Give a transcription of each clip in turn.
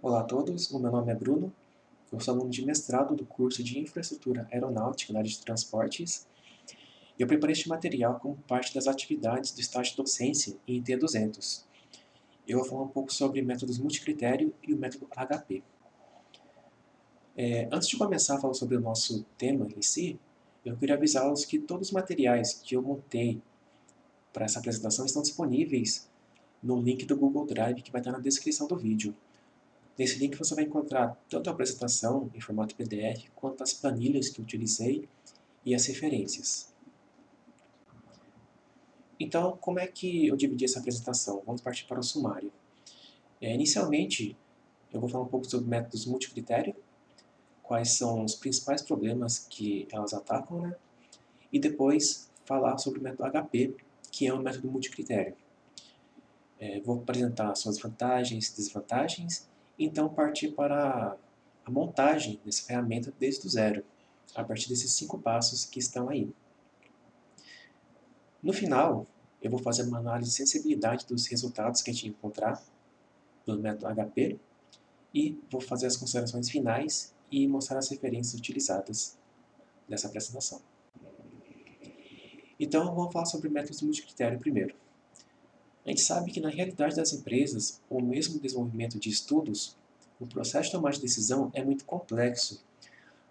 Olá a todos, o meu nome é Bruno, eu sou aluno de mestrado do curso de Infraestrutura Aeronáutica na área de Transportes e eu preparei este material como parte das atividades do estágio de docência em IT200. Eu vou falar um pouco sobre métodos multicritério e o método HP. Antes de começar a falar sobre o nosso tema em si, eu queria avisá-los que todos os materiais que eu montei para essa apresentação estão disponíveis no link do Google Drive que vai estar na descrição do vídeo. Nesse link você vai encontrar tanto a apresentação em formato PDF, quanto as planilhas que eu utilizei e as referências. Então, como é que eu dividi essa apresentação? Vamos partir para o sumário. Inicialmente, eu vou falar um pouco sobre métodos multicritério, quais são os principais problemas que elas atacam, né? E depois falar sobre o método HP, que é um método multicritério. Vou apresentar suas vantagens e desvantagens, então partir para a montagem dessa ferramenta desde o zero, a partir desses 5 passos que estão aí. No final, eu vou fazer uma análise de sensibilidade dos resultados que a gente encontrar pelo método HP e vou fazer as considerações finais e mostrar as referências utilizadas nessa apresentação. Então, vamos falar sobre métodos multicritério primeiro. A gente sabe que na realidade das empresas, ou mesmo no desenvolvimento de estudos, o processo de tomada de decisão é muito complexo,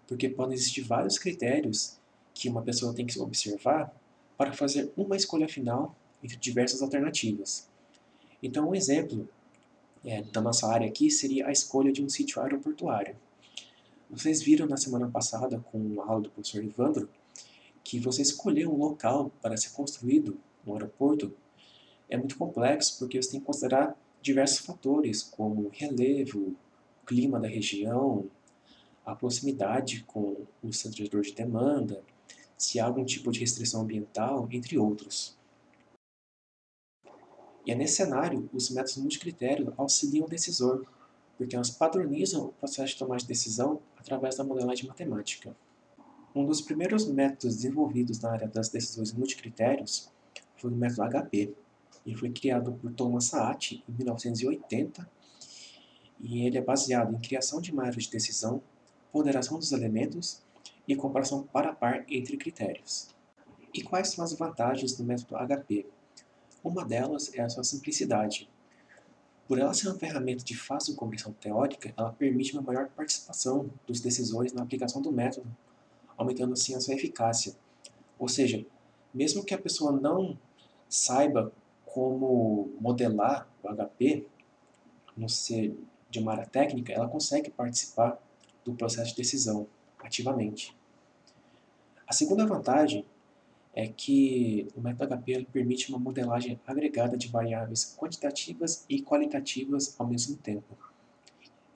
porque podem existir vários critérios que uma pessoa tem que observar para fazer uma escolha final entre diversas alternativas. Então, um exemplo da nossa área aqui seria a escolha de um sítio aeroportuário. Vocês viram na semana passada, com a aula do professor Evandro, que você escolher um local para ser construído um aeroporto é muito complexo, porque você tem que considerar diversos fatores, como relevo, o clima da região, a proximidade com o centro de demanda, se há algum tipo de restrição ambiental, entre outros. E é nesse cenário, os métodos multicritério auxiliam o decisor, porque elas padronizam o processo de tomada de decisão através da modelagem matemática. Um dos primeiros métodos desenvolvidos na área das decisões multicritérios foi o método HP. Ele foi criado por Thomas Saat em 1980 e ele é baseado em criação de uma árvore de decisão, ponderação dos elementos e comparação par a par entre critérios. E quais são as vantagens do método HP? Uma delas é a sua simplicidade. Por ela ser uma ferramenta de fácil compreensão teórica, ela permite uma maior participação dos decisores na aplicação do método, aumentando assim a sua eficácia. Ou seja, mesmo que a pessoa não saiba como modelar o HP, não ser de uma área técnica, ela consegue participar do processo de decisão ativamente. A segunda vantagem é que o método HP permite uma modelagem agregada de variáveis quantitativas e qualitativas ao mesmo tempo,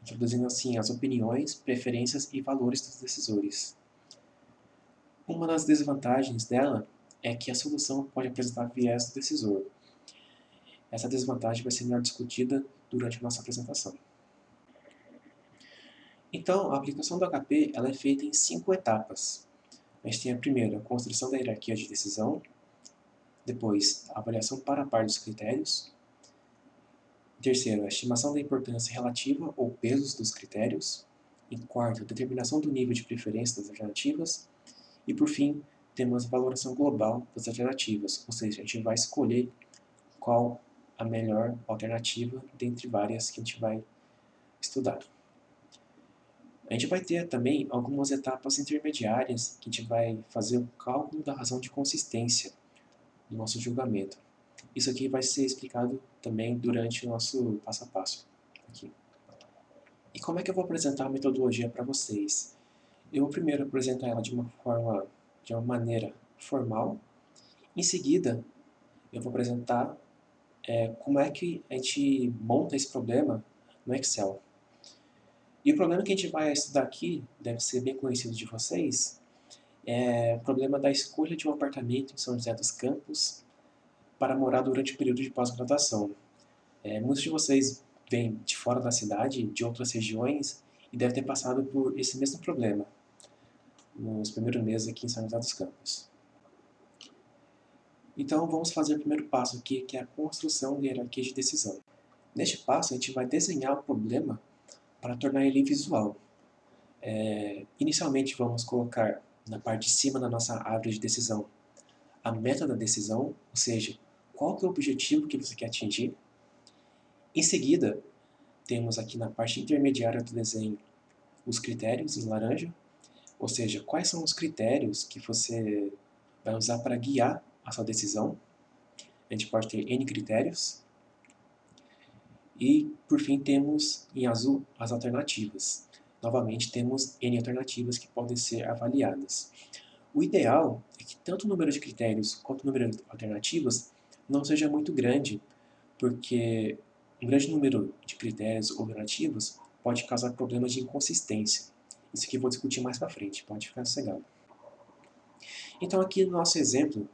introduzindo assim as opiniões, preferências e valores dos decisores. Uma das desvantagens dela é que a solução pode apresentar viés do decisor. Essa desvantagem vai ser melhor discutida durante a nossa apresentação. Então, a aplicação do HP ela é feita em 5 etapas. A gente tem a primeira, a construção da hierarquia de decisão, depois, a avaliação par a par dos critérios, terceiro, a estimação da importância relativa ou pesos dos critérios, em quarto, a determinação do nível de preferência das alternativas, e por fim, temos a valoração global das alternativas, ou seja, a gente vai escolher qual a melhor alternativa dentre várias que a gente vai estudar. A gente vai ter também algumas etapas intermediárias que a gente vai fazer o cálculo da razão de consistência do nosso julgamento. Isso aqui vai ser explicado também durante o nosso passo a passo aqui. E como é que eu vou apresentar a metodologia para vocês? Eu vou primeiro apresentar ela de uma maneira formal. Em seguida, eu vou apresentar como é que a gente monta esse problema no Excel. E o problema que a gente vai estudar aqui, deve ser bem conhecido de vocês, é o problema da escolha de um apartamento em São José dos Campos para morar durante o período de pós-graduação. Muitos de vocês vêm de fora da cidade, de outras regiões, e devem ter passado por esse mesmo problema nos primeiros meses aqui em São José dos Campos. Então, vamos fazer o primeiro passo aqui, que é a construção de hierarquia de decisão. Neste passo, a gente vai desenhar o problema para tornar ele visual. Inicialmente vamos colocar na parte de cima da nossa árvore de decisão a meta da decisão, ou seja, qual que é o objetivo que você quer atingir. Em seguida, temos aqui na parte intermediária do desenho os critérios em laranja, ou seja, quais são os critérios que você vai usar para guiar a sua decisão. A gente pode ter N critérios. E, por fim, temos em azul as alternativas. Novamente, temos N alternativas que podem ser avaliadas. O ideal é que tanto o número de critérios quanto o número de alternativas não seja muito grande, porque um grande número de critérios ou alternativas pode causar problemas de inconsistência. Isso aqui eu vou discutir mais para frente, pode ficar sossegado. Então aqui no nosso exemplo,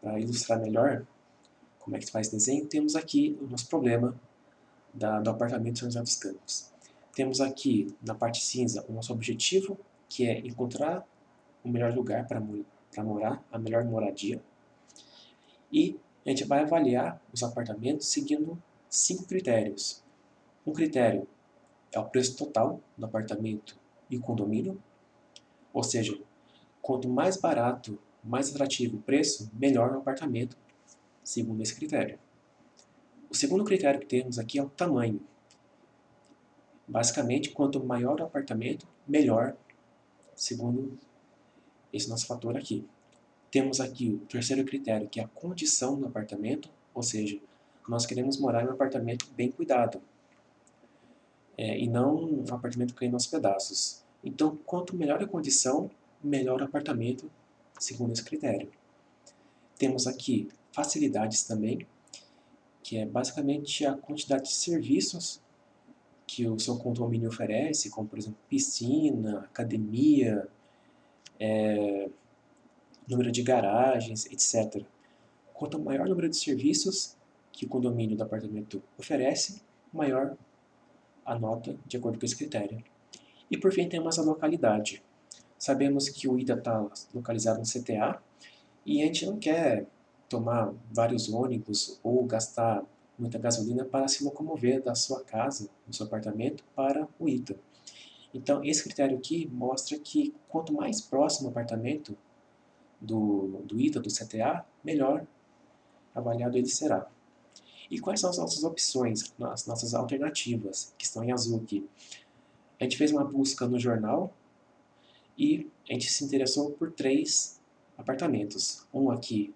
para ilustrar melhor como é que se faz esse desenho, temos aqui o nosso problema do apartamento São José dos Campos. Temos aqui na parte cinza o nosso objetivo, que é encontrar o melhor lugar para morar, a melhor moradia. E a gente vai avaliar os apartamentos seguindo 5 critérios. Um critério é o preço total do apartamento e condomínio, ou seja, quanto mais barato, mais atrativo o preço, melhor o apartamento, segundo esse critério. O segundo critério que temos aqui é o tamanho. Basicamente, quanto maior o apartamento, melhor, segundo esse nosso fator aqui. Temos aqui o terceiro critério, que é a condição do apartamento, ou seja, nós queremos morar em um apartamento bem cuidado, e não um apartamento caindo aos pedaços. Então, quanto melhor a condição, melhor o apartamento, segundo esse critério. Temos aqui facilidades também, que é basicamente a quantidade de serviços que o seu condomínio oferece, como por exemplo piscina, academia, número de garagens, etc. Quanto maior o número de serviços que o condomínio do apartamento oferece, maior a nota de acordo com esse critério. E por fim temos a localidade. Sabemos que o IDA está localizado no CTA e a gente não quer tomar vários ônibus ou gastar muita gasolina para se locomover da sua casa, do seu apartamento, para o ITA. Então esse critério aqui mostra que quanto mais próximo o apartamento do ITA, do CTA, melhor avaliado ele será. E quais são as nossas opções, as nossas alternativas, que estão em azul aqui? A gente fez uma busca no jornal e a gente se interessou por 3 apartamentos. Um aqui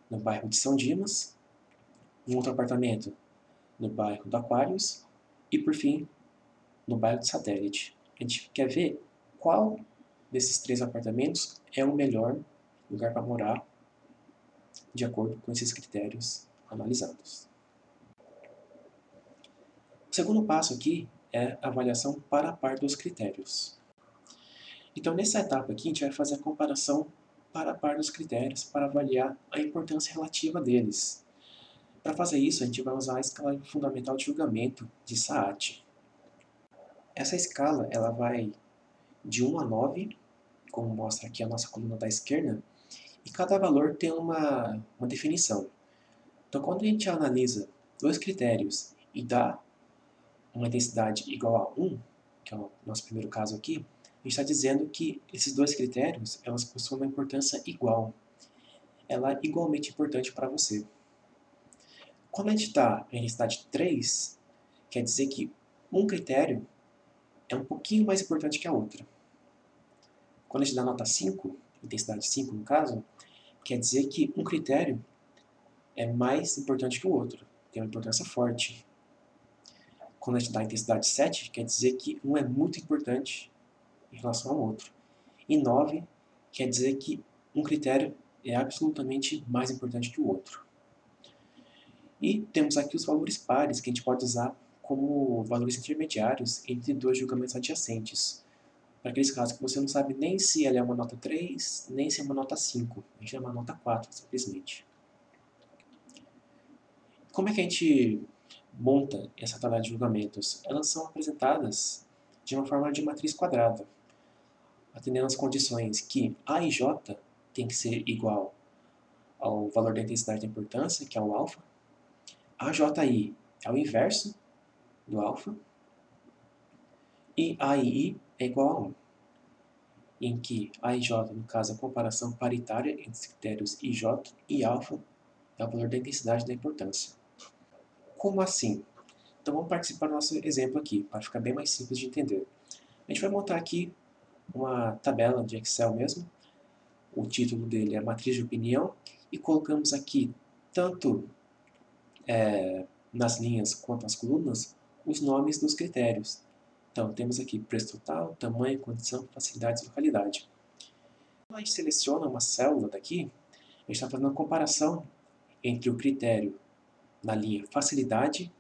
no bairro de São Dimas, um outro apartamento no bairro do Aquários e, por fim, no bairro de Satélite. A gente quer ver qual desses 3 apartamentos é o melhor lugar para morar de acordo com esses critérios analisados. O segundo passo aqui é a avaliação par a par dos critérios. Então, nessa etapa aqui, a gente vai fazer a comparação par a par dos critérios para avaliar a importância relativa deles. Para fazer isso, a gente vai usar a escala fundamental de julgamento de Saat. Essa escala ela vai de 1 a 9, como mostra aqui a nossa coluna da esquerda, e cada valor tem uma definição. Então, quando a gente analisa 2 critérios e dá uma intensidade igual a 1, que é o nosso primeiro caso aqui, a gente está dizendo que esses 2 critérios elas possuem uma importância igual. Ela é igualmente importante para você. Quando a gente está em intensidade 3, quer dizer que um critério é um pouquinho mais importante que a outra. Quando a gente dá nota 5, intensidade 5 no caso, quer dizer que um critério é mais importante que o outro, tem uma importância forte. Quando a gente dá intensidade 7, quer dizer que um é muito importante em relação ao outro. E 9 quer dizer que um critério é absolutamente mais importante que o outro. E temos aqui os valores pares, que a gente pode usar como valores intermediários entre 2 julgamentos adjacentes. Para aqueles casos que você não sabe nem se ela é uma nota 3, nem se é uma nota 5. A gente é uma nota 4, simplesmente. Como é que a gente monta essa tabela de julgamentos? Elas são apresentadas de uma forma de matriz quadrada, atendendo às condições que A e J tem que ser igual ao valor da intensidade da importância, que é o alfa. AJI é o inverso do alfa. e A e I é igual a 1, em que A e J, no caso, a comparação paritária entre os critérios IJ e alfa é o valor da intensidade da importância. Como assim? Então vamos participar do nosso exemplo aqui, para ficar bem mais simples de entender. A gente vai montar aqui uma tabela de Excel mesmo. O título dele é Matriz de Opinião, e colocamos aqui, tanto nas linhas quanto nas colunas, os nomes dos critérios. Então, temos aqui preço total, tamanho, condição, facilidade e localidade. Quando a gente seleciona uma célula daqui, a gente está fazendo uma comparação entre o critério na linha facilidade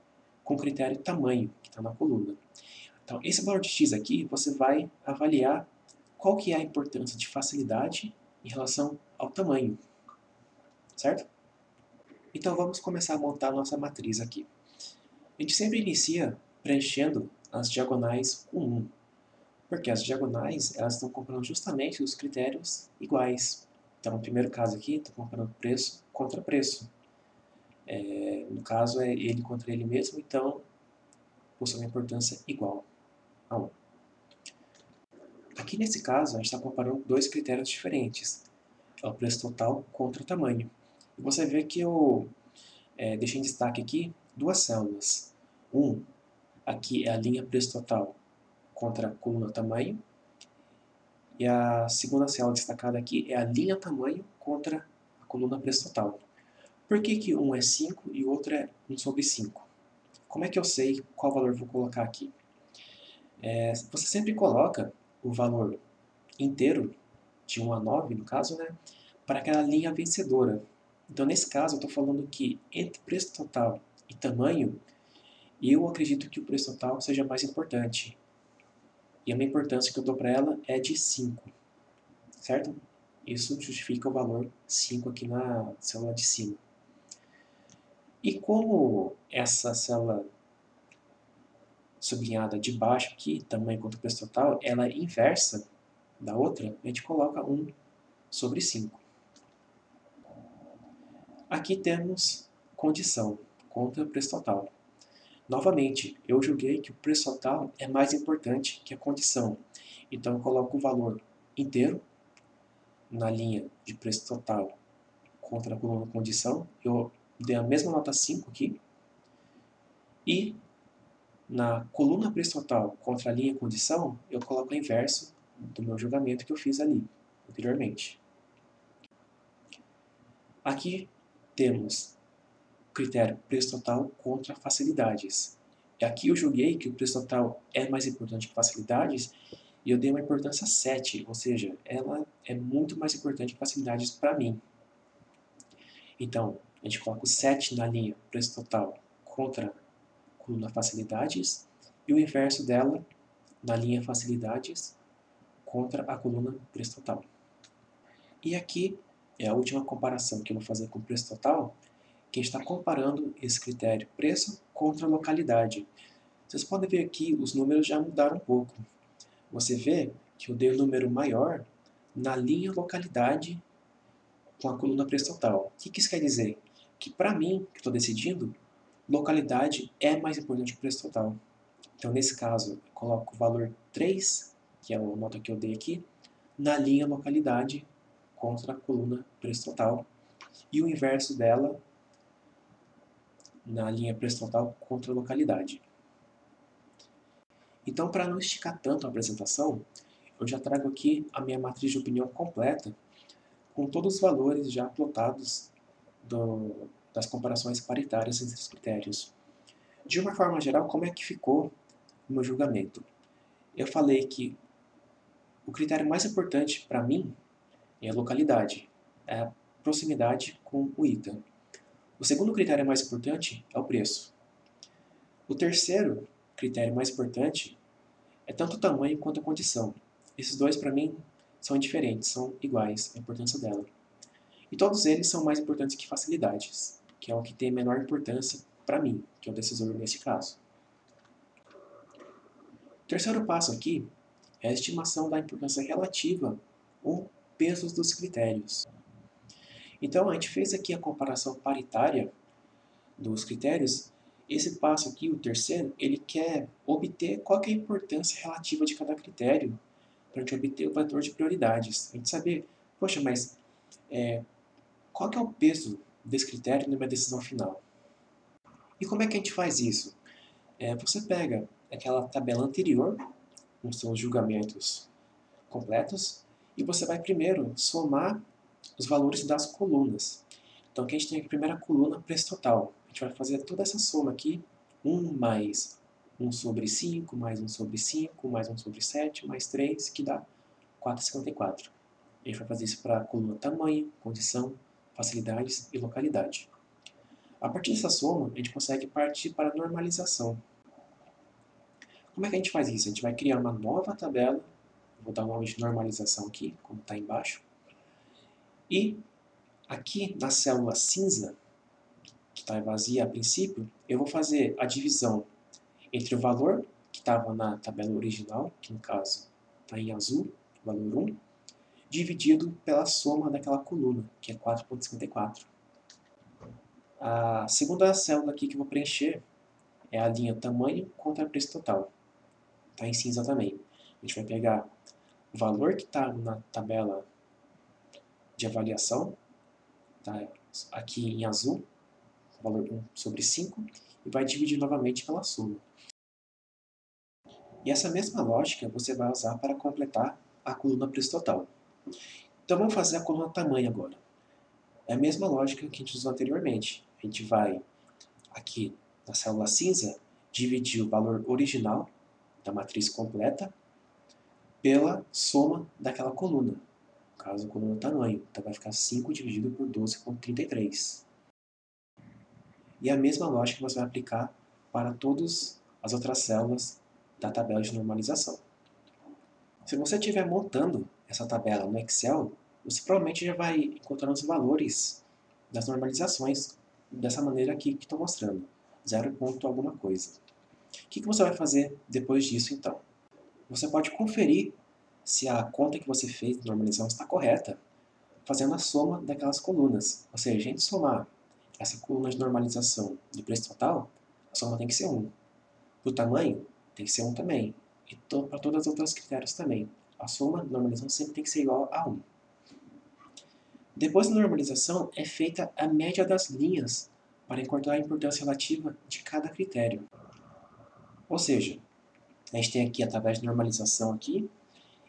com o critério tamanho, que está na coluna. Então, esse valor de x aqui, você vai avaliar qual que é a importância de facilidade em relação ao tamanho, certo? Então, vamos começar a montar a nossa matriz aqui. A gente sempre inicia preenchendo as diagonais com 1, porque as diagonais elas estão comparando justamente os critérios iguais. Então, no primeiro caso aqui, estou comparando preço contra preço. No caso, é ele contra ele mesmo, então possui uma importância igual a 1. Aqui nesse caso, a gente está comparando dois critérios diferentes. É o preço total contra o tamanho. E você vê que eu deixei em destaque aqui duas células. Aqui é a linha preço total contra a coluna tamanho. E a segunda célula destacada aqui é a linha tamanho contra a coluna preço total. Por que um é 5 e o outro é 1 sobre 5? Como é que eu sei qual valor vou colocar aqui? Você sempre coloca o valor inteiro, de 1 a 9 no caso, para aquela linha vencedora. Então, nesse caso, eu estou falando que entre preço total e tamanho, eu acredito que o preço total seja mais importante. E a minha importância que eu dou para ela é de 5, certo? Isso justifica o valor 5 aqui na célula de cima. E como essa célula sublinhada de baixo aqui, tamanho contra o preço total, ela é inversa da outra, a gente coloca 1 sobre 5. Aqui temos condição contra o preço total. Novamente, eu julguei que o preço total é mais importante que a condição. Então, eu coloco o valor inteiro na linha de preço total contra a coluna condição. Eu dei a mesma nota 5 aqui. E na coluna preço total contra a linha condição, eu coloco o inverso do meu julgamento que eu fiz ali anteriormente. Aqui temos o critério preço total contra facilidades. Aqui eu julguei que o preço total é mais importante que facilidades e eu dei uma importância 7, ou seja, ela é muito mais importante que facilidades para mim. Então, a gente coloca o 7 na linha preço total contra a coluna facilidades e o inverso dela na linha facilidades contra a coluna preço total. E aqui é a última comparação que eu vou fazer com o preço total, que a gente está comparando esse critério preço contra localidade. Vocês podem ver aqui, os números já mudaram um pouco. Você vê que eu dei o número maior na linha localidade com a coluna preço total. O que isso quer dizer? Que para mim, que estou decidindo, localidade é mais importante que o preço total. Então, nesse caso, eu coloco o valor 3, que é a nota que eu dei aqui, na linha localidade contra a coluna preço total. E o inverso dela na linha preço total contra a localidade. Então, para não esticar tanto a apresentação, eu já trago aqui a minha matriz de opinião completa, com todos os valores já plotados das comparações paritárias entre os critérios. De uma forma geral, como é que ficou o meu julgamento? Eu falei que o critério mais importante para mim é a localidade, é a proximidade com o item. O segundo critério mais importante é o preço. O terceiro critério mais importante é tanto o tamanho quanto a condição. Esses dois, para mim, são indiferentes, são iguais, a importância dela. E todos eles são mais importantes que facilidades, que é o que tem menor importância para mim, que é o decisor nesse caso. O terceiro passo aqui é a estimação da importância relativa ou pesos dos critérios. Então, a gente fez aqui a comparação paritária dos critérios Esse passo aqui, o terceiro, ele quer obter qual que é a importância relativa de cada critério para a gente obter o fator de prioridades. A gente saber, poxa, mas qual que é o peso desse critério na minha decisão final? E como é que a gente faz isso? Você pega aquela tabela anterior, com seus julgamentos completos, e você vai primeiro somar os valores das colunas. Então aqui a gente tem a primeira coluna, preço total. A gente vai fazer toda essa soma aqui, 1 mais 1 sobre 5, mais 1 sobre 5, mais 1 sobre 7, mais 3, que dá 4,54. A gente vai fazer isso para a coluna tamanho, condição, facilidades e localidade. A partir dessa soma, a gente consegue partir para a normalização. Como é que a gente faz isso? A gente vai criar uma nova tabela, vou dar o nome de normalização aqui, como está embaixo, e aqui na célula cinza, que está vazia a princípio, eu vou fazer a divisão entre o valor que estava na tabela original, que no caso está em azul, valor 1, dividido pela soma daquela coluna, que é 4,54. A segunda célula aqui que eu vou preencher é a linha tamanho contra preço total. Está em cinza também. A gente vai pegar o valor que está na tabela de avaliação, tá aqui em azul, valor 1 sobre 5, e vai dividir novamente pela soma. E essa mesma lógica você vai usar para completar a coluna preço total. Então vamos fazer a coluna tamanho agora. É a mesma lógica que a gente usou anteriormente. A gente vai, aqui na célula cinza, dividir o valor original da matriz completa pela soma daquela coluna. No caso, a coluna tamanho. Então vai ficar 5 dividido por 12,33. E a mesma lógica você vai aplicar para todas as outras células da tabela de normalização. Se você estiver montando essa tabela no Excel, você provavelmente já vai encontrar os valores das normalizações dessa maneira aqui que estou mostrando, 0 ponto alguma coisa. O que você vai fazer depois disso, então? Você pode conferir se a conta que você fez de normalização está correta, fazendo a soma daquelas colunas. Ou seja, a gente somar essa coluna de normalização do preço total, a soma tem que ser 1. Para o tamanho, tem que ser 1 também. E para todos os outros critérios também. A soma de normalização sempre tem que ser igual a 1. Depois da normalização, é feita a média das linhas para encontrar a importância relativa de cada critério. Ou seja, a gente tem aqui a tabela de normalização aqui,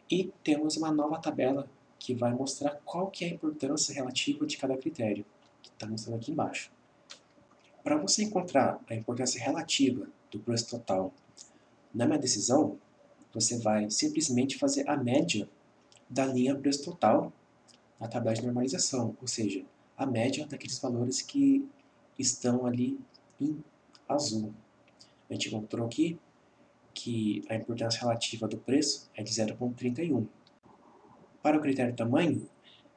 e temos uma nova tabela que vai mostrar qual que é a importância relativa de cada critério, que está mostrando aqui embaixo. Para você encontrar a importância relativa do preço total na minha decisão, você vai simplesmente fazer a média da linha preço total na tabela de normalização, ou seja, a média daqueles valores que estão ali em azul. A gente encontrou aqui que a importância relativa do preço é de 0,31. Para o critério tamanho,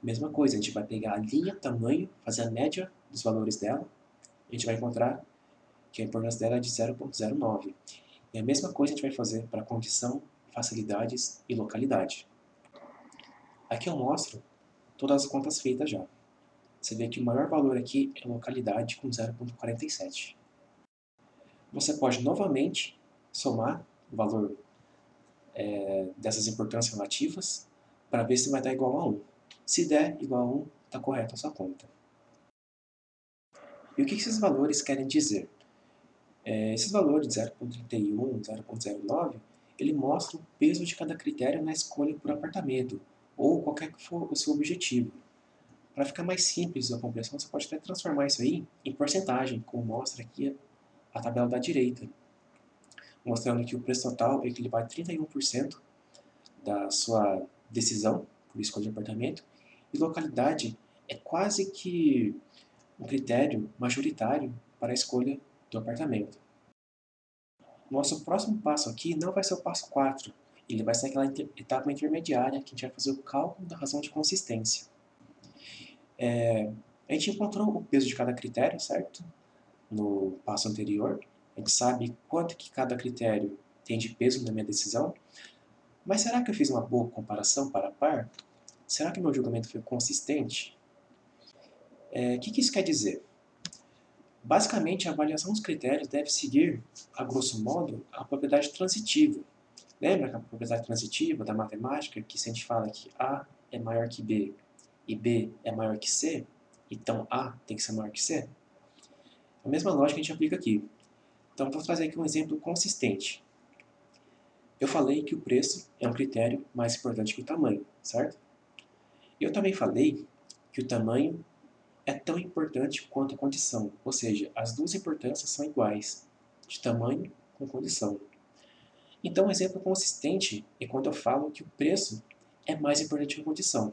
mesma coisa, a gente vai pegar a linha tamanho, fazer a média dos valores dela, a gente vai encontrar que a importância dela é de 0,09. E a mesma coisa a gente vai fazer para condição, facilidades e localidade. Aqui eu mostro todas as contas feitas já. Você vê que o maior valor aqui é localidade com 0,47. Você pode novamente somar o valor dessas importâncias relativas para ver se vai dar igual a 1. Se der igual a 1, está correta a sua conta. E o que esses valores querem dizer? Esses valores de 0,31, 0,09, ele mostra o peso de cada critério na escolha por apartamento, ou qualquer que for o seu objetivo. Para ficar mais simples a compreensão, você pode até transformar isso aí em porcentagem, como mostra aqui a tabela da direita, mostrando que o preço total equivale a 31% da sua decisão por escolha de apartamento, e localidade é quase que um critério majoritário para a escolha do apartamento. Nosso próximo passo aqui não vai ser o passo 4, ele vai ser aquela etapa intermediária que a gente vai fazer o cálculo da razão de consistência. A gente encontrou o peso de cada critério, certo? No passo anterior. A gente sabe quanto que cada critério tem de peso na minha decisão. Mas será que eu fiz uma boa comparação para par? Será que meu julgamento foi consistente? O que isso quer dizer? Basicamente, a avaliação dos critérios deve seguir, a grosso modo, a propriedade transitiva. Lembra que a propriedade transitiva da matemática, que se a gente fala que A é maior que B e B é maior que C, então A tem que ser maior que C? A mesma lógica a gente aplica aqui. Então, vou trazer aqui um exemplo consistente. Eu falei que o preço é um critério mais importante que o tamanho, certo? Eu também falei que o tamanho é tão importante quanto a condição, ou seja, as duas importâncias são iguais, de tamanho com condição. Então, um exemplo consistente é quando eu falo que o preço é mais importante que a condição,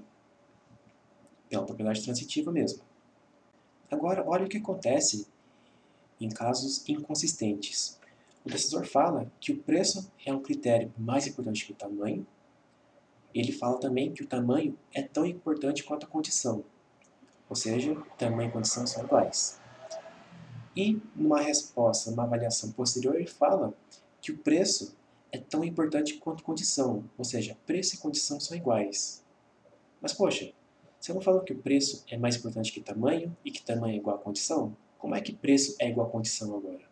pela propriedade transitiva mesmo. Agora, olha o que acontece em casos inconsistentes. O decisor fala que o preço é um critério mais importante que o tamanho. Ele fala também que o tamanho é tão importante quanto a condição, ou seja, tamanho e condição são iguais. E, numa resposta, numa avaliação posterior, ele fala que o preço é tão importante quanto condição, ou seja, preço e condição são iguais. Mas, poxa, você não falou que o preço é mais importante que tamanho e que tamanho é igual a condição? Como é que preço é igual a condição agora?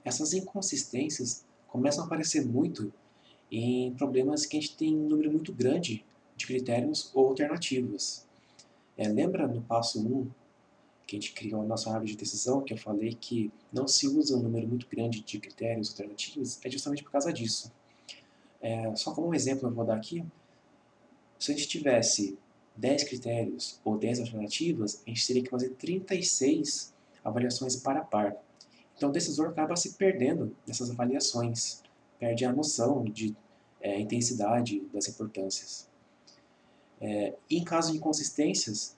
Essas inconsistências começam a aparecer muito em problemas que a gente tem um número muito grande de critérios ou alternativas. Lembra no passo 1, que a gente criou a nossa árvore de decisão, que eu falei que não se usa um número muito grande de critérios alternativos? É justamente por causa disso. Só como um exemplo eu vou dar aqui, se a gente tivesse 10 critérios ou 10 alternativas, a gente teria que fazer 36 avaliações par a par. Então o decisor acaba se perdendo nessas avaliações, perde a noção de intensidade das importâncias. Em caso de inconsistências,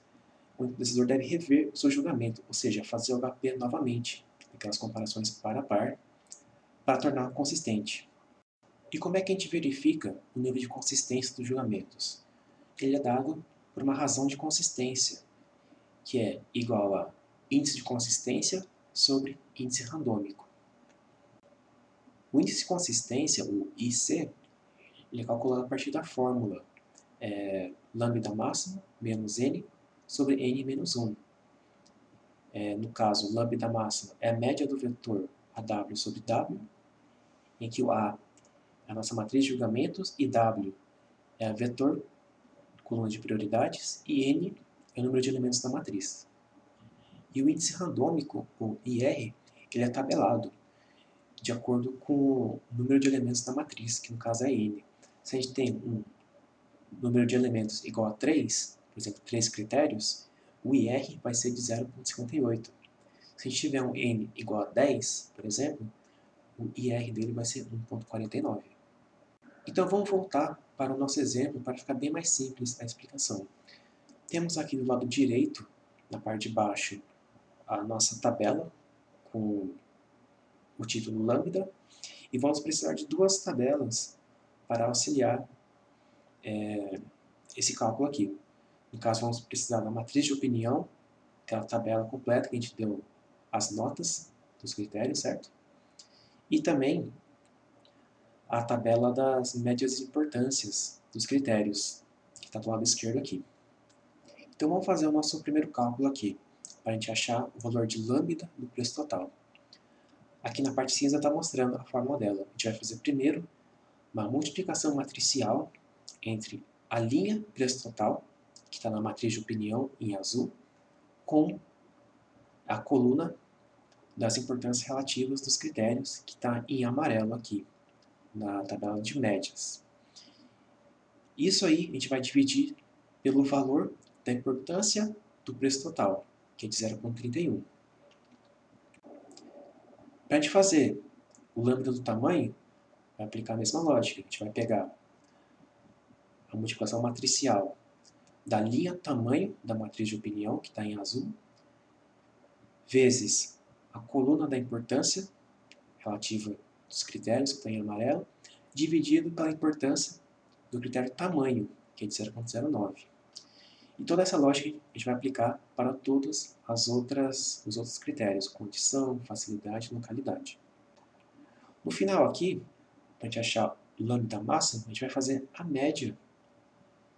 o decisor deve rever o seu julgamento, ou seja, fazer o HP novamente, aquelas comparações par a par, para torná-lo consistente. E como é que a gente verifica o nível de consistência dos julgamentos? Ele é dado por uma razão de consistência, que é igual a índice de consistência sobre índice randômico. O índice de consistência, o IC, ele é calculado a partir da fórmula lambda máximo menos n sobre n menos 1. No caso, lambda máxima é a média do vetor AW sobre W, em que o A é a nossa matriz de julgamentos e W é a vetor, coluna de prioridades, e N é o número de elementos da matriz. E o índice randômico, o IR, ele é tabelado de acordo com o número de elementos da matriz, que no caso é N. Se a gente tem um número de elementos igual a 3, por exemplo, 3 critérios, o IR vai ser de 0,58. Se a gente tiver um N igual a 10, por exemplo, o IR dele vai ser 1,49. Então vamos voltar para o nosso exemplo para ficar bem mais simples a explicação. Temos aqui do lado direito, na parte de baixo, a nossa tabela com o título lambda, e vamos precisar de duas tabelas para auxiliar esse cálculo aqui. No caso, vamos precisar da matriz de opinião, aquela tabela completa que a gente deu as notas dos critérios, certo? E também a tabela das médias de importâncias dos critérios, que está do lado esquerdo aqui. Então vamos fazer o nosso primeiro cálculo aqui, para a gente achar o valor de lambda do preço total. Aqui na parte cinza está mostrando a fórmula dela. A gente vai fazer primeiro uma multiplicação matricial entre a linha preço total, que está na matriz de opinião em azul, com a coluna das importâncias relativas dos critérios, que está em amarelo aqui, na tabela de médias. Isso aí a gente vai dividir pelo valor da importância do preço total, que é de 0,31. Para a gente fazer o lambda do tamanho, vai aplicar a mesma lógica. A gente vai pegar a multiplicação matricial da linha tamanho da matriz de opinião, que está em azul, vezes a coluna da importância relativa dos critérios, que está em amarelo, dividido pela importância do critério tamanho, que é de 0,09. E toda essa lógica a gente vai aplicar para todos os outros critérios, condição, facilidade e localidade. No final aqui, para a gente achar o lambda máximo, a gente vai fazer a média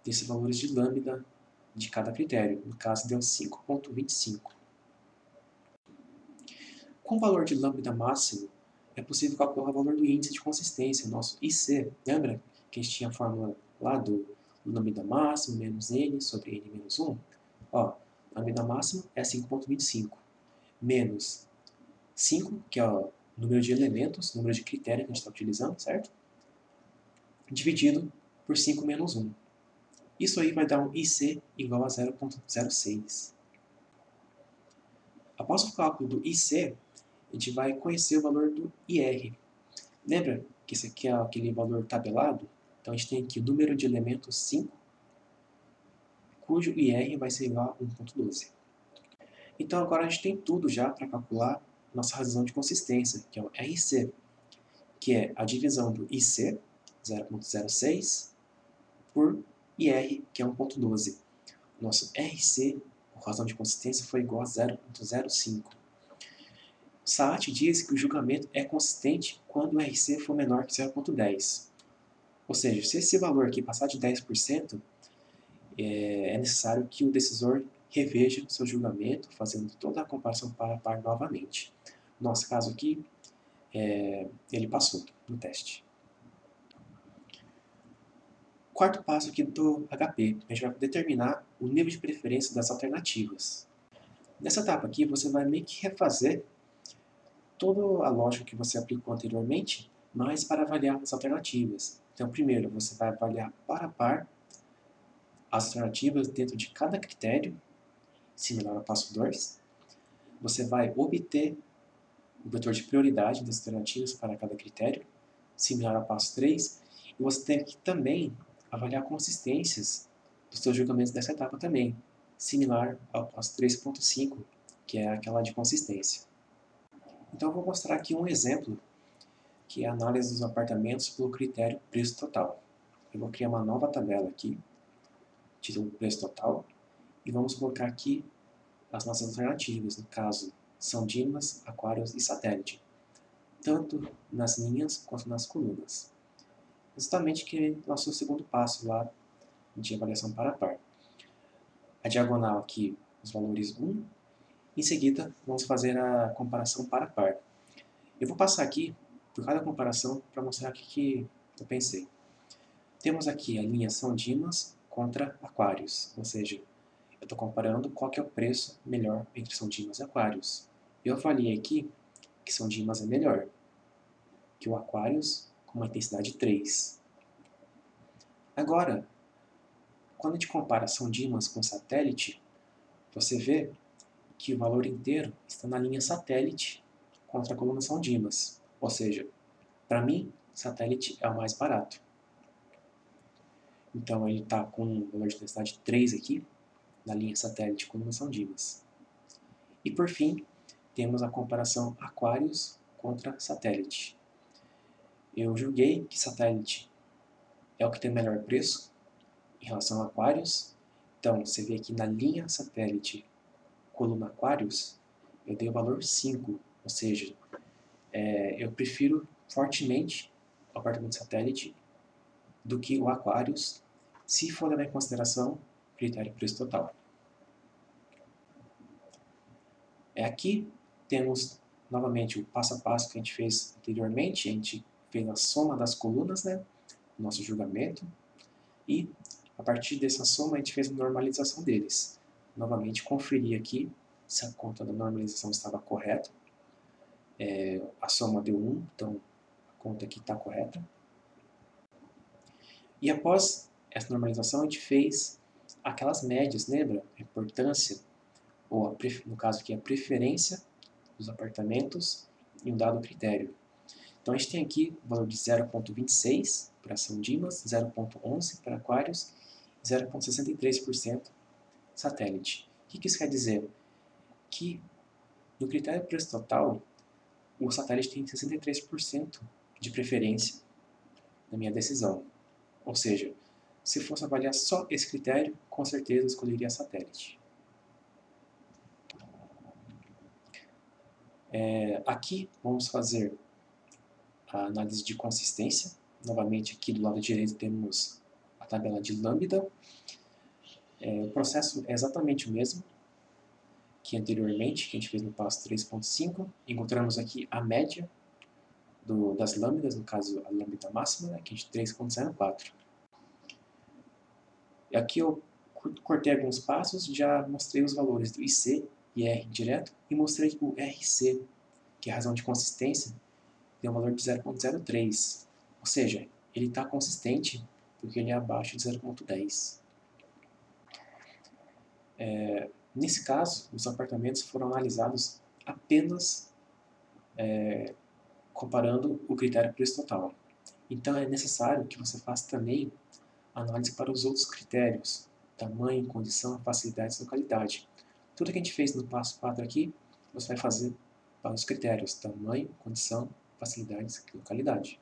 desses valores de lambda de cada critério. No caso, deu 5,25. Com o valor de lambda máximo, é possível calcular o valor do índice de consistência, nosso IC. Lembra que a gente tinha a fórmula lá do lambda máximo menos n sobre n menos 1? Ó, lambda máximo é 5,25, menos 5, que é o número de elementos, número de critério que a gente está utilizando, certo? Dividido por 5 menos 1. Isso aí vai dar um IC igual a 0,06. Após o cálculo do IC, a gente vai conhecer o valor do IR. Lembra que esse aqui é aquele valor tabelado? Então a gente tem aqui o número de elementos 5, cujo IR vai ser igual a 1,12. Então agora a gente tem tudo já para calcular nossa razão de consistência, que é o RC, que é a divisão do IC, 0,06, por IR, que é 1,12. Nosso RC, a razão de consistência, foi igual a 0,05. Saat diz que o julgamento é consistente quando o RC for menor que 0,10. Ou seja, se esse valor aqui passar de 10%, é necessário que o decisor reveja o seu julgamento, fazendo toda a comparação par a par novamente. No nosso caso aqui, ele passou no teste. Quarto passo aqui do HP, a gente vai determinar o nível de preferência das alternativas. Nessa etapa aqui, você vai meio que refazer toda a lógica que você aplicou anteriormente, mas para avaliar as alternativas. Então, primeiro, você vai avaliar par a par as alternativas dentro de cada critério, similar ao passo 2. Você vai obter o vetor de prioridade das alternativas para cada critério, similar ao passo 3. E você tem que também avaliar consistências dos seus julgamentos dessa etapa também, similar ao passo 3.5, que é aquela de consistência. Então eu vou mostrar aqui um exemplo, que é a análise dos apartamentos pelo critério preço total. Eu vou criar uma nova tabela aqui, título preço total, e vamos colocar aqui as nossas alternativas, no caso, São Dimas, Aquários e Satélite, tanto nas linhas quanto nas colunas. Justamente que é o nosso segundo passo lá de avaliação par a par. A diagonal aqui, os valores 1. Em seguida, vamos fazer a comparação par a par. Eu vou passar aqui por cada comparação para mostrar o que eu pensei. Temos aqui a linha São Dimas contra Aquários, ou seja, eu estou comparando qual que é o preço melhor entre São Dimas e Aquários. Eu avaliei aqui que São Dimas é melhor que o Aquários, com uma intensidade 3. Agora, quando a gente compara São Dimas com Satélite, você vê que o valor inteiro está na linha Satélite contra a coluna São Dimas. Ou seja, para mim, Satélite é o mais barato. Então ele está com um valor de intensidade 3 aqui, na linha Satélite coluna São Dimas. E por fim, temos a comparação Aquários contra Satélite. Eu julguei que Satélite é o que tem o melhor preço em relação a Aquários. Então, você vê aqui na linha Satélite, coluna Aquários, eu dei o valor 5. Ou seja, eu prefiro fortemente o apartamento Satélite do que o Aquários, se for levar em consideração o critério preço total. Aqui temos novamente o passo a passo que a gente fez anteriormente. A gente fez a soma das colunas, né, no nosso julgamento, e a partir dessa soma a gente fez a normalização deles. Novamente conferi aqui se a conta da normalização estava correta. A soma deu 1, então a conta aqui está correta. E após essa normalização a gente fez aquelas médias, lembra? A importância, ou no caso aqui a preferência dos apartamentos em um dado critério. Então a gente tem aqui o valor de 0,26 para São Dimas, 0,11 para Aquários e 0,63% Satélite. O que isso quer dizer? Que no critério preço total, o Satélite tem 63% de preferência na minha decisão. Ou seja, se fosse avaliar só esse critério, com certeza eu escolheria Satélite. Aqui vamos fazer a análise de consistência. Novamente aqui do lado direito temos a tabela de lambda. O processo é exatamente o mesmo. que anteriormente, que a gente fez no passo 3.5, encontramos aqui a média das lâminas, no caso a lambda máxima, que é de 3.04. E aqui eu cortei alguns passos, já mostrei os valores do IC e R direto, e mostrei que o RC, que é a razão de consistência, tem um valor de 0.03, ou seja, ele está consistente porque ele é abaixo de 0.10. Nesse caso, os apartamentos foram analisados apenas comparando o critério preço total. Então é necessário que você faça também análise para os outros critérios, tamanho, condição, facilidade e localidade. Tudo que a gente fez no passo 4 aqui, você vai fazer para os critérios, tamanho, condição, facilidades e localidade.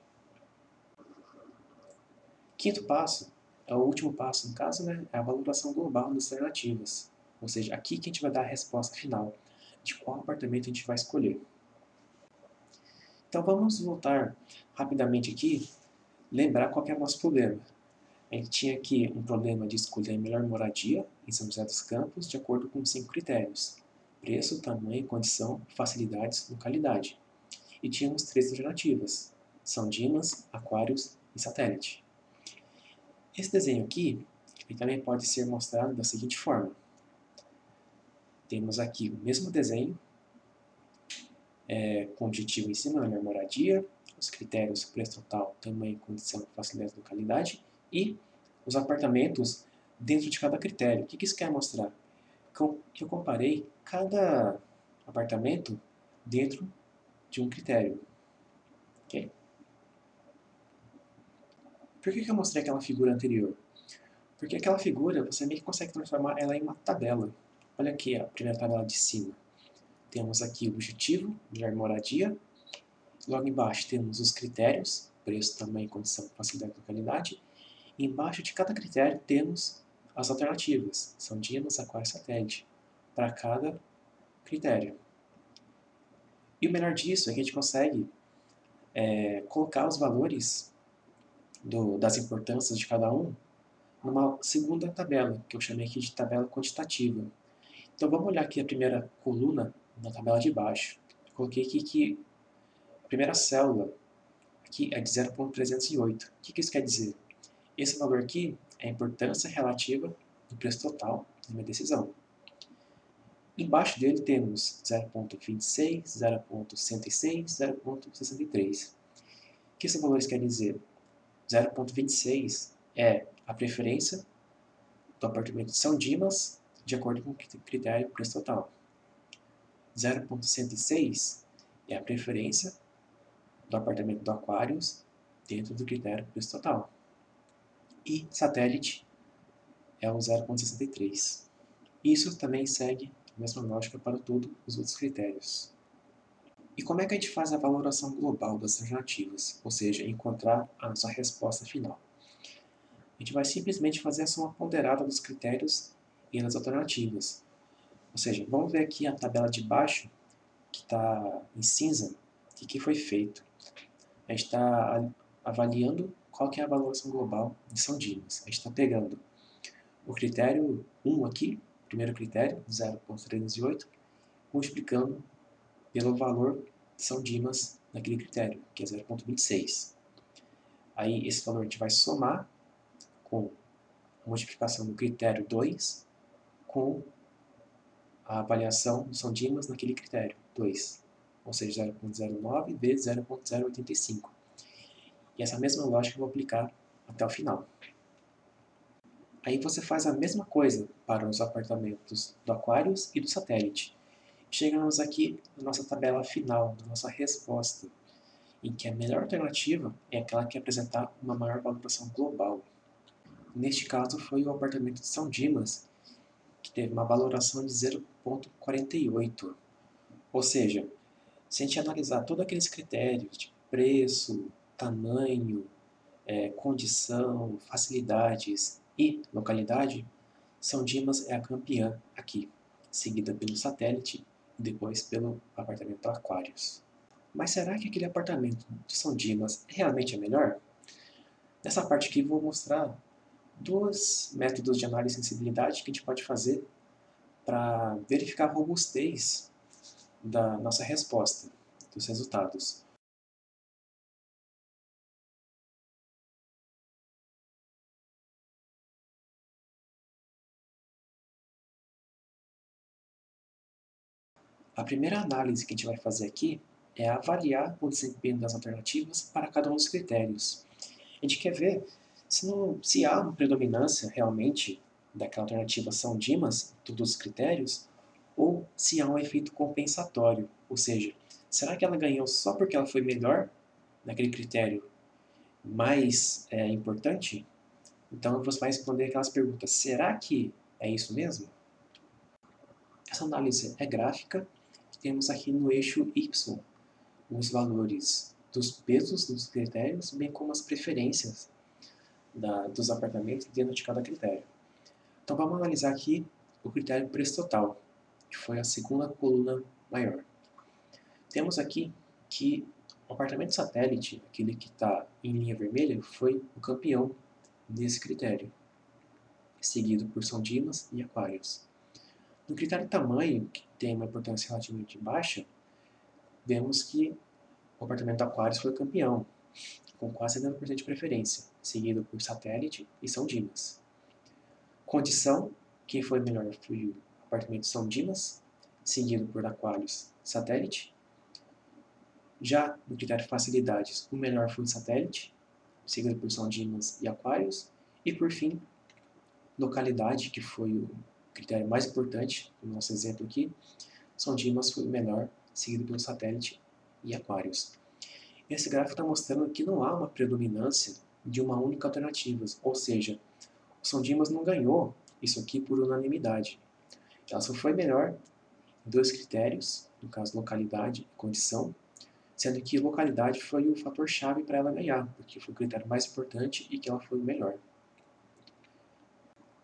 Quinto passo, é o último passo no caso, né, é a valoração global das alternativas. Ou seja, aqui que a gente vai dar a resposta final de qual apartamento a gente vai escolher. Então vamos voltar rapidamente aqui, lembrar qual que é o nosso problema. A gente tinha aqui um problema de escolher a melhor moradia em São José dos Campos de acordo com 5 critérios: preço, tamanho, condição, facilidades, localidade. E tínhamos 3 alternativas: São Dimas, Aquários e Satélite. Esse desenho aqui ele também pode ser mostrado da seguinte forma. Temos aqui o mesmo desenho, com o objetivo em cima, a melhor moradia, os critérios preço total, tamanho, condição, facilidade, localidade, e os apartamentos dentro de cada critério. O que isso quer mostrar? Que eu comparei cada apartamento dentro de um critério. Okay? Por que eu mostrei aquela figura anterior? Porque aquela figura você meio que consegue transformar ela em uma tabela. Olha aqui a primeira tabela de cima. Temos aqui o objetivo, melhor moradia. Logo embaixo temos os critérios, preço, tamanho, condição, facilidade e localidade. E embaixo de cada critério temos as alternativas, São Dimas, Aquário e Satélite, para cada critério. E o melhor disso é que a gente consegue colocar os valores das importâncias de cada um numa segunda tabela, que eu chamei aqui de tabela quantitativa. Então vamos olhar aqui a primeira coluna na tabela de baixo. Eu coloquei aqui que a primeira célula aqui é de 0.308. O que isso quer dizer? Esse valor aqui é a importância relativa do preço total da minha decisão. Embaixo dele temos 0.26, 0.106, 0.63. O que esses valores querem dizer? 0.26 é a preferência do apartamento de São Dimas de acordo com o critério preço total. 0.106 é a preferência do apartamento do Aquários dentro do critério preço total. E Satélite é o 0.63. Isso também segue a mesma lógica para todos os outros critérios. E como é que a gente faz a valoração global das alternativas, ou seja, encontrar a nossa resposta final? A gente vai simplesmente fazer a soma ponderada dos critérios e das alternativas. Ou seja, vamos ver aqui a tabela de baixo, que está em cinza, o que foi feito. A gente está avaliando qual que é a valoração global de São Dimas. A gente está pegando o critério 1 aqui, primeiro critério, 0.308, multiplicando pelo valor de São Dimas naquele critério, que é 0.26. Aí esse valor a gente vai somar com a multiplicação do critério 2 com a avaliação de São Dimas naquele critério 2, ou seja, 0.09 vezes 0.085. E essa mesma lógica eu vou aplicar até o final. Aí você faz a mesma coisa para os apartamentos do Aquários e do Satélite. Chegamos aqui na nossa tabela final, na nossa resposta, em que a melhor alternativa é aquela que apresentar uma maior valoração global. Neste caso foi o apartamento de São Dimas, que teve uma valoração de 0.48. Ou seja, se a gente analisar todos aqueles critérios de preço, tamanho, condição, facilidades e localidade, São Dimas é a campeã aqui, seguida pelo Satélite e depois pelo apartamento Aquários. Mas será que aquele apartamento de São Dimas realmente é melhor? Nessa parte aqui vou mostrar dois métodos de análise de sensibilidade que a gente pode fazer para verificar a robustez da nossa resposta, dos resultados. A primeira análise que a gente vai fazer aqui é avaliar o desempenho das alternativas para cada um dos critérios. A gente quer ver se há uma predominância realmente daquela alternativa São Dimas em todos os critérios, ou se há um efeito compensatório, ou seja, será que ela ganhou só porque ela foi melhor naquele critério mais importante? Então você vai responder aquelas perguntas, será que é isso mesmo? Essa análise é gráfica, temos aqui no eixo Y os valores dos pesos dos critérios, bem como as preferências dos apartamentos dentro de cada critério. Então vamos analisar aqui o critério preço total, que foi a segunda coluna maior. Temos aqui que o apartamento satélite, aquele que está em linha vermelha, foi o campeão desse critério, seguido por São Dimas e Aquários. No critério tamanho, que tem uma importância relativamente baixa, vemos que o apartamento Aquários foi campeão, com quase 70% de preferência, seguido por Satélite e São Dimas. Condição, quem foi melhor foi o apartamento São Dimas, seguido por Aquários, Satélite. Já no critério facilidades, o melhor foi o Satélite, seguido por São Dimas e Aquários. E por fim, localidade, que foi o critério mais importante no nosso exemplo aqui, São Dimas foi o melhor, seguido pelo Satélite e Aquários. Esse gráfico está mostrando que não há uma predominância de uma única alternativa, ou seja, o São Dimas não ganhou isso aqui por unanimidade. Ela só foi melhor em dois critérios, no caso localidade e condição, sendo que localidade foi o fator-chave para ela ganhar, porque foi o critério mais importante e que ela foi o melhor.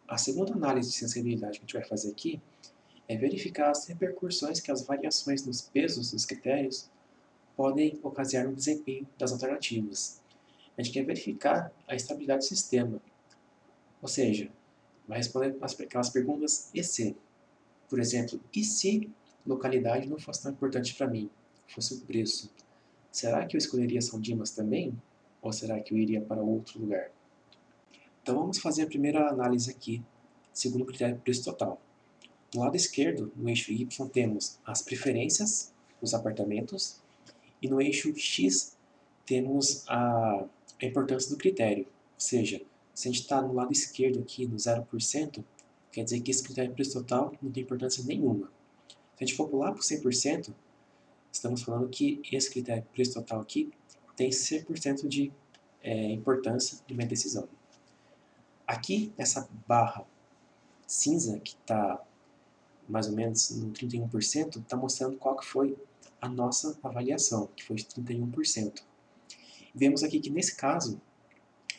A segunda análise de sensibilidade que a gente vai fazer aqui é verificar as repercussões que as variações nos pesos dos critérios podem ocasionar no desempenho das alternativas. A gente quer verificar a estabilidade do sistema, ou seja, vai responder aquelas perguntas e se. Por exemplo, e se localidade não fosse tão importante para mim, fosse o preço? Será que eu escolheria São Dimas também? Ou será que eu iria para outro lugar? Então vamos fazer a primeira análise aqui, segundo o critério preço total. Do lado esquerdo, no eixo Y, temos as preferências, os apartamentos, e no eixo X temos a importância do critério. Ou seja, se a gente está no lado esquerdo aqui, no 0%, quer dizer que esse critério preço total não tem importância nenhuma. Se a gente for pular para o 100%, estamos falando que esse critério preço total aqui tem 100% de importância de minha decisão. Aqui, essa barra cinza, que está mais ou menos no 31%, está mostrando qual que foi a nossa avaliação, que foi de 31%. Vemos aqui que, nesse caso,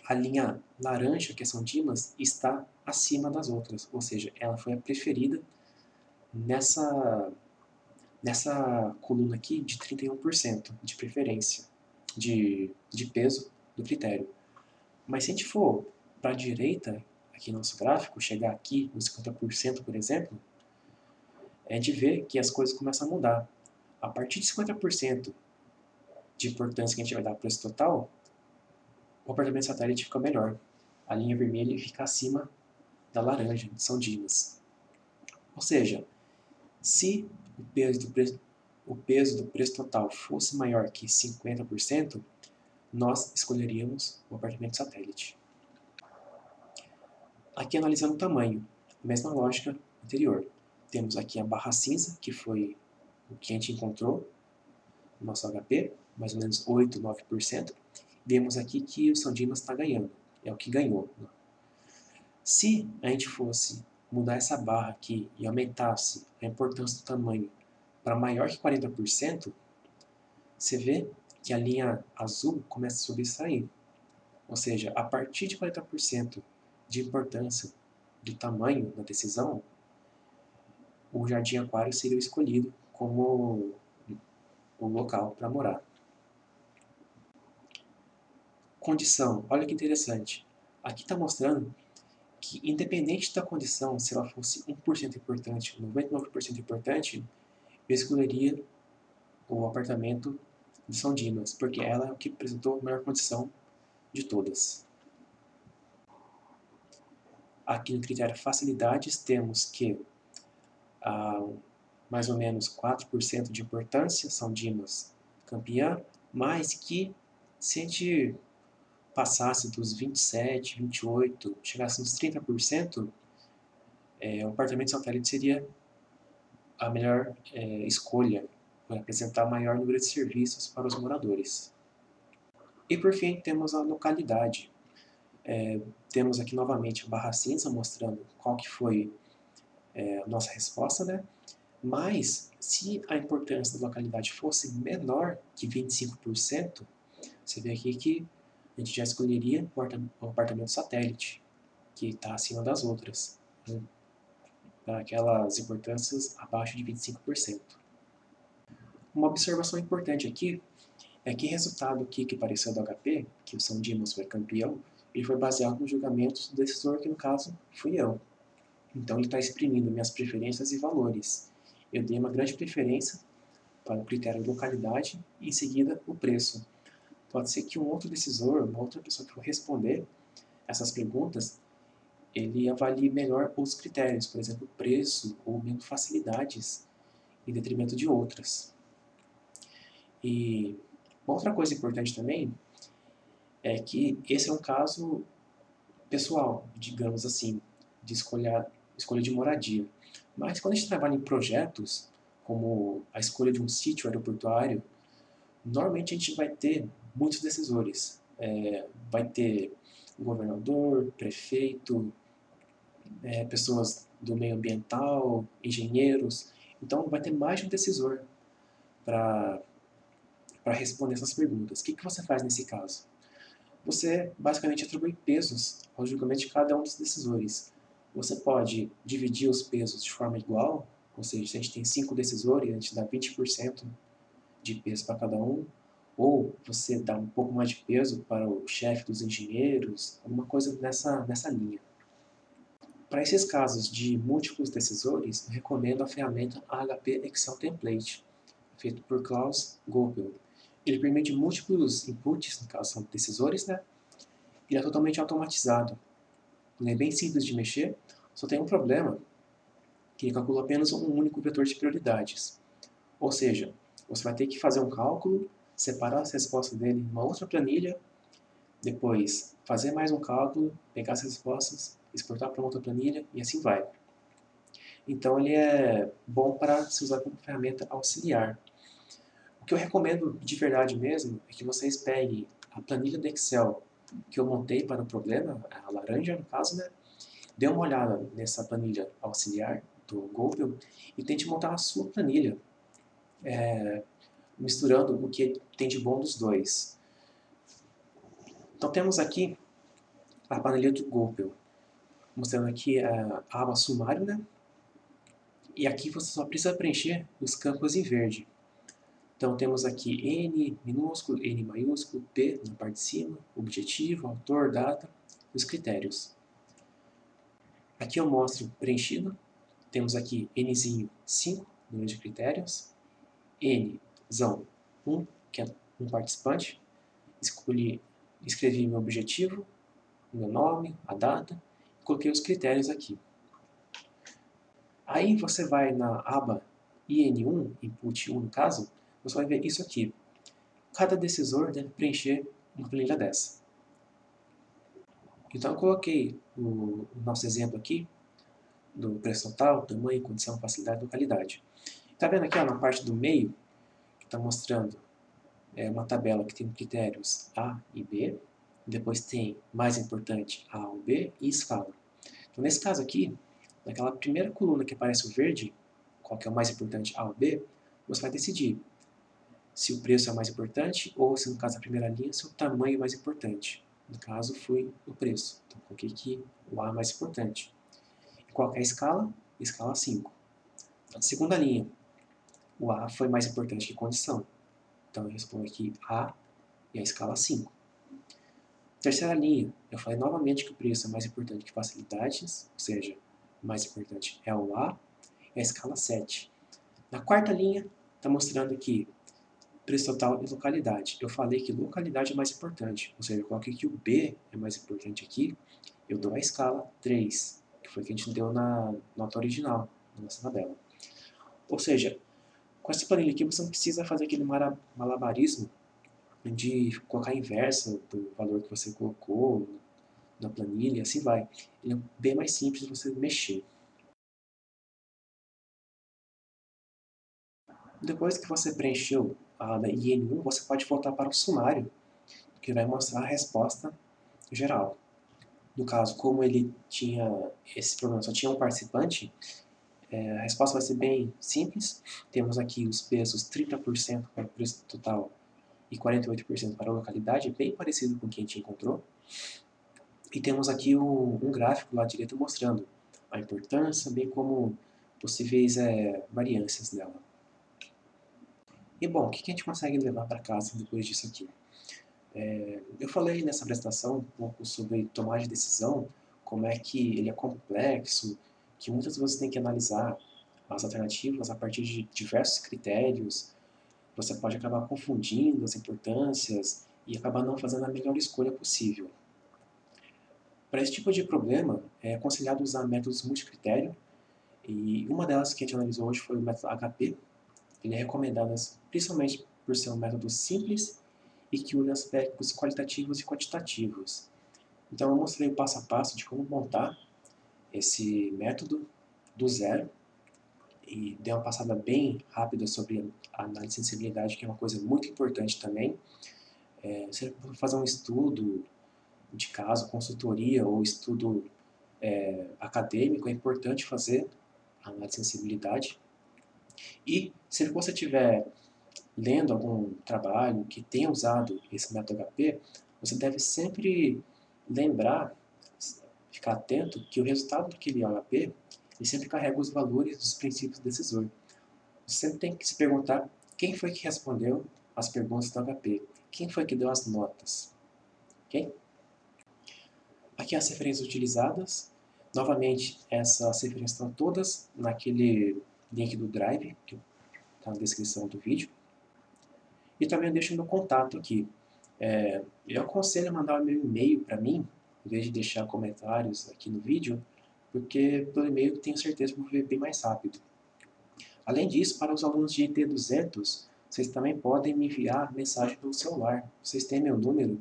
a linha laranja, que é São Dimas, está acima das outras, ou seja, ela foi a preferida nessa coluna aqui de 31% de preferência, de peso do critério. Mas se a gente for para a direita, aqui no nosso gráfico, chegar aqui nos 50%, por exemplo, a gente vê que as coisas começam a mudar. A partir de 50% de importância que a gente vai dar para esse total, o apartamento satélite fica melhor. A linha vermelha fica acima da laranja, de São Dimas. Ou seja, se o peso do preço total fosse maior que 50%, nós escolheríamos o apartamento satélite. Aqui analisando o tamanho, mesma lógica anterior. Temos aqui a barra cinza, que foi o que a gente encontrou no nosso HP, mais ou menos 8, 9%. Vemos aqui que o São Dimas está ganhando, é o que ganhou. Se a gente fosse mudar essa barra aqui e aumentasse a importância do tamanho para maior que 40%, você vê que a linha azul começa a sobressair. Ou seja, a partir de 40% de importância do tamanho da decisão, o Jardim Aquário seria o escolhido como o local para morar. Condição, olha que interessante. Aqui está mostrando que, independente da condição, se ela fosse 1% importante ou 99% importante, eu escolheria o apartamento de São Dimas, porque ela é o que apresentou a melhor condição de todas. Aqui no critério facilidades temos que mais ou menos 4% de importância, São Dimas campeã, mas que se a gente passasse dos 27, 28, chegasse nos 30%, o apartamento satélite seria a melhor escolha para apresentar maior número de serviços para os moradores. E por fim, temos a localidade. Temos aqui novamente a barra cinza mostrando qual que foi a nossa resposta, né? Mas, se a importância da localidade fosse menor que 25%, você vê aqui que a gente já escolheria o apartamento satélite, que está acima das outras, né? Para aquelas importâncias abaixo de 25%. Uma observação importante aqui é que o resultado aqui que apareceu do HP, que o São Dimas foi campeão, ele foi baseado nos julgamentos do decisor, que no caso fui eu. Então ele está exprimindo minhas preferências e valores. Eu dei uma grande preferência para o critério de localidade e em seguida o preço. Pode ser que um outro decisor, uma outra pessoa que for responder essas perguntas, ele avalie melhor os critérios, por exemplo, preço ou mesmo facilidades, em detrimento de outras. E uma outra coisa importante também é que esse é um caso pessoal, digamos assim, de escolha de moradia. Mas quando a gente trabalha em projetos, como a escolha de um sítio aeroportuário, normalmente a gente vai ter muitos decisores. Vai ter o governador, prefeito, pessoas do meio ambiental, engenheiros. Então vai ter mais de um decisor para responder essas perguntas. O que você faz nesse caso? Você basicamente atribui pesos ao julgamento de cada um dos decisores. Você pode dividir os pesos de forma igual, ou seja, se a gente tem 5 decisores, a gente dá 20% de peso para cada um, ou você dá um pouco mais de peso para o chefe dos engenheiros, alguma coisa nessa linha. Para esses casos de múltiplos decisores, eu recomendo a ferramenta AHP Excel Template, feito por Klaus Gopel. Ele permite múltiplos inputs, no caso são decisores, né? Ele é totalmente automatizado. Ele é bem simples de mexer, só tem um problema, que ele calcula apenas um único vetor de prioridades. Ou seja, você vai ter que fazer um cálculo, separar as respostas dele em uma outra planilha, depois fazer mais um cálculo, pegar as respostas, exportar para outra planilha e assim vai. Então ele é bom para se usar como ferramenta auxiliar. O que eu recomendo de verdade mesmo é que vocês peguem a planilha do Excel que eu montei para o problema, a laranja no caso, né? Dê uma olhada nessa planilha auxiliar do Gopel e tente montar a sua planilha, misturando o que tem de bom dos dois. Então temos aqui a planilha do Gopel, mostrando aqui a aba sumário, né? E aqui você só precisa preencher os campos em verde. Então temos aqui N minúsculo, N maiúsculo, P na parte de cima, objetivo, autor, data e os critérios. Aqui eu mostro preenchido. Temos aqui Nzinho 5, número de critérios. Nzão 1, que é um participante. Escrevi meu objetivo, meu nome, a data, e coloquei os critérios aqui. Aí você vai na aba IN1, Input 1 no caso, você vai ver isso aqui. Cada decisor deve preencher uma planilha dessa. Então eu coloquei o nosso exemplo aqui, do preço total, tamanho, condição, facilidade e localidade. Está vendo aqui ó, na parte do meio, que está mostrando uma tabela que tem critérios A e B, depois tem mais importante A ou B e escala. Então nesse caso aqui, naquela primeira coluna que aparece o verde, qual que é o mais importante, A ou B, você vai decidir se o preço é mais importante ou, se no caso da primeira linha, se o tamanho é mais importante. No caso, foi o preço. Então, coloquei que o A é mais importante. E qual que é a escala? Escala 5. Na segunda linha, o A foi mais importante que condição. Então, eu respondo aqui A e a escala 5. Terceira linha, eu falei novamente que o preço é mais importante que facilidades, ou seja, o mais importante é o A, é a escala 7. Na quarta linha, está mostrando aqui preço total e localidade. Eu falei que localidade é mais importante, ou seja, eu coloquei que o B é mais importante aqui, eu dou a escala 3, que foi o que a gente deu na nota original, na nossa tabela. Ou seja, com essa planilha aqui você não precisa fazer aquele malabarismo de colocar a inversa do valor que você colocou na planilha e assim vai. Ele é bem mais simples de você mexer. Depois que você preencheu a da IN1, você pode voltar para o sumário, que vai mostrar a resposta geral. No caso, como ele tinha esse problema, só tinha um participante, a resposta vai ser bem simples. Temos aqui os pesos 30% para o preço total e 48% para a localidade, bem parecido com o que a gente encontrou. E temos aqui um gráfico lá direito mostrando a importância, bem como possíveis variâncias dela. E bom, o que a gente consegue levar para casa depois disso aqui? Eu falei nessa apresentação um pouco sobre tomar de decisão, como é que ele é complexo, que muitas vezes você tem que analisar as alternativas a partir de diversos critérios. Você pode acabar confundindo as importâncias e acabar não fazendo a melhor escolha possível. Para esse tipo de problema, é aconselhado usar métodos multicritério, e uma delas que a gente analisou hoje foi o método HP. Ele é recomendado principalmente por ser um método simples e que une aspectos qualitativos e quantitativos. Então eu mostrei o passo a passo de como montar esse método do zero e dei uma passada bem rápida sobre a análise de sensibilidade, que é uma coisa muito importante também. Se for fazer um estudo de caso, consultoria ou estudo acadêmico, é importante fazer a análise de sensibilidade. E se você estiver lendo algum trabalho que tenha usado esse método HP, você deve sempre lembrar, ficar atento, que o resultado daquele HP ele sempre carrega os valores dos princípios decisor. Você sempre tem que se perguntar quem foi que respondeu as perguntas do HP, quem foi que deu as notas. Okay? Aqui as referências utilizadas. Novamente, essas referências estão todas naquele link do Drive, que está na descrição do vídeo. E também eu deixo meu contato aqui. Eu aconselho a mandar meu e-mail para mim, em vez de deixar comentários aqui no vídeo, porque pelo e-mail tenho certeza que vou ver bem mais rápido. Além disso, para os alunos de IT200, vocês também podem me enviar mensagem pelo celular. Vocês têm meu número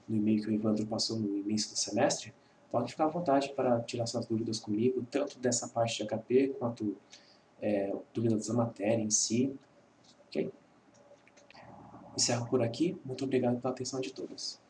no e-mail que o Evandro passou no início do semestre? Podem ficar à vontade para tirar suas dúvidas comigo, tanto dessa parte de HP, quanto dúvidas da matéria em si. Ok? Encerro por aqui. Muito obrigado pela atenção de todos.